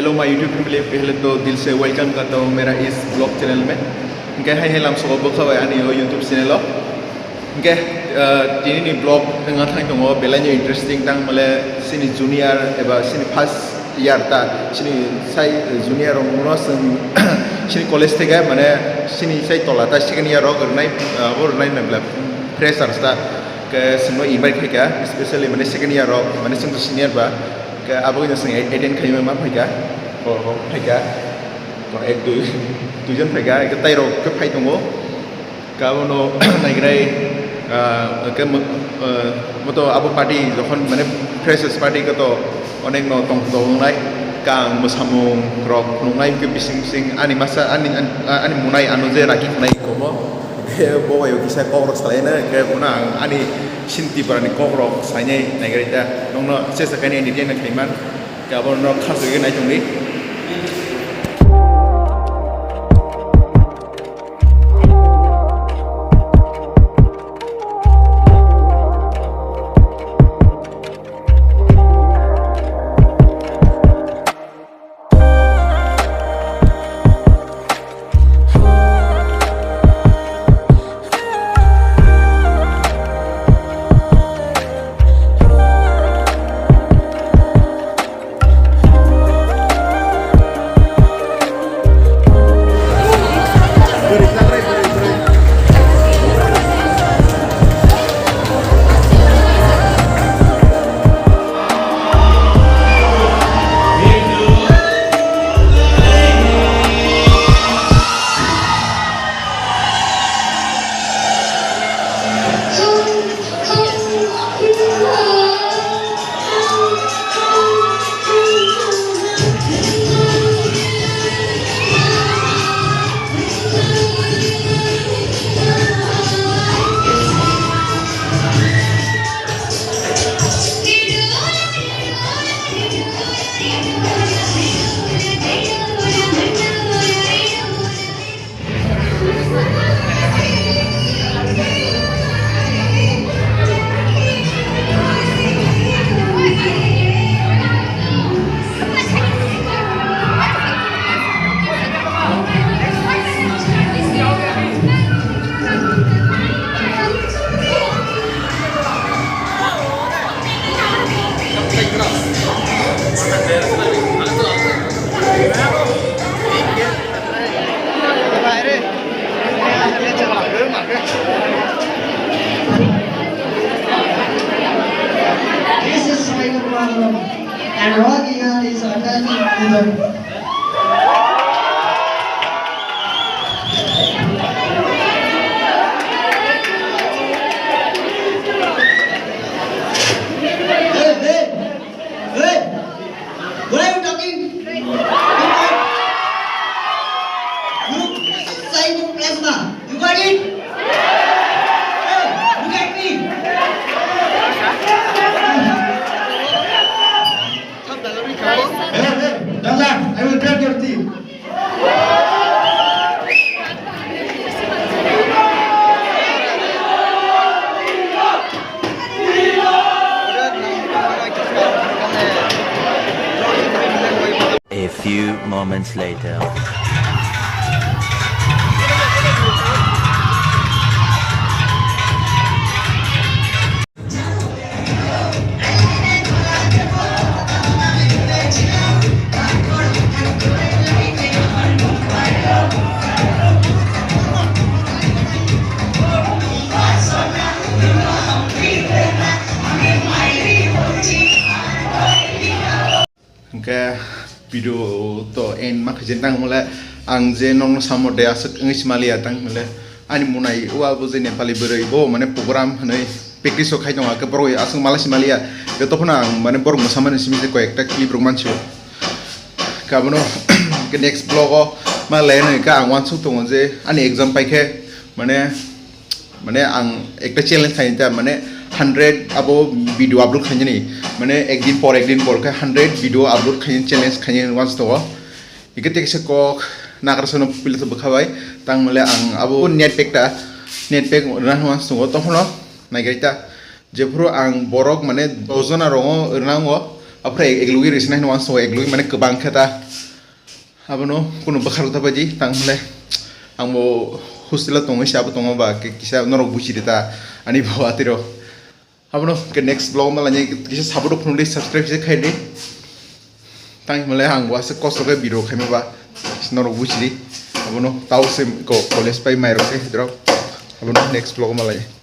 Hello my YouTube family, पहले तो दिल से वेलकम करता हूँ मेरा इस ब्लॉग चैनल में। इनके हाय हेलाम सब बखाबाय आंनि यूट्यूब चैनल इनके दिनैनि ब्लॉग नोंहा थां दङ बेलायनो इंटरेस्टिं दां माले सिनि जूनियर एबा सिनि फर्स्ट इयार ता सिनि साइ जूनियर उनाव जों सिनि कलेज थेगा माने सिनि साइ तला ता सेकेंड इयार गरनाय बरनाय नब्ला फ्रेशर्स ता के जोंनो इनभाइट खायगा स्पेशली माने सेकेंड इयार माने जों सिनियर बा के आबो जों एटेन्ड खायमा मा फैगा फैगा एक दुइजन फैगा एक ताइरो के फाइ दङ गाबोनो नायग्राय के मत आबो पार्टी जखन माने फ्रेशर्स पार्टी के तो अनेक न दंनाय गां मोसामुं रक नंगाय के बिसिं बिसिं आनि मासा आनि मुनाय आनुजे राखि खानाय कमो के बबायो किसा कग्रक सालायनो के उना आनि सिनति बरानि कग्रक सायनाय नायग्रायदा नंनो सेसाखायनो editing खायमान गाबोनो खासुगे नायथंनि This is microphone and Rocky is attaching to the what are you talking? You cytoplasma. You got it? Hey, look at me. Hey, Dada, I will break your teeth. A few moments later. Ke video to en makhaje tang mole ang je nong samode asuk english malia tang mole ani munai wa bo je nepali berei bo mane program hanai practice khai dong ke bro asuk malasi malia ke to phuna mane bor mosaman simi ko ekta clip romancho kabono ke next blog ma le ne ka ang wan su tong je ani exam pai ke mane ang ekta challenge khai ta mane 100 abo video upload खाने नहीं मैंने एक दिन पर का 100 video upload खाने challenge खाने वांस तो इके टेक्से को नागरसनो पिले तो बखाबाय तां मले आं abo नेट पेक रन वांस तो होनो नायगायता जेफ्रो आं बरक माने 10 जना रंग रनांगो Apre eglui risna no so eglui mane kebang khata abono kuno bakar ta baji tangle angbo hostela tongo siapa tongo ba kisa norok buci dita ani bawa tiro abono ke next vlog malanya kisa sabodo phunuli subscribe se khai de tang male angbo ase kosto ke biro khai ba norok buci di abono tau sem ko college pai mai ro ke dro abono next vlog malanya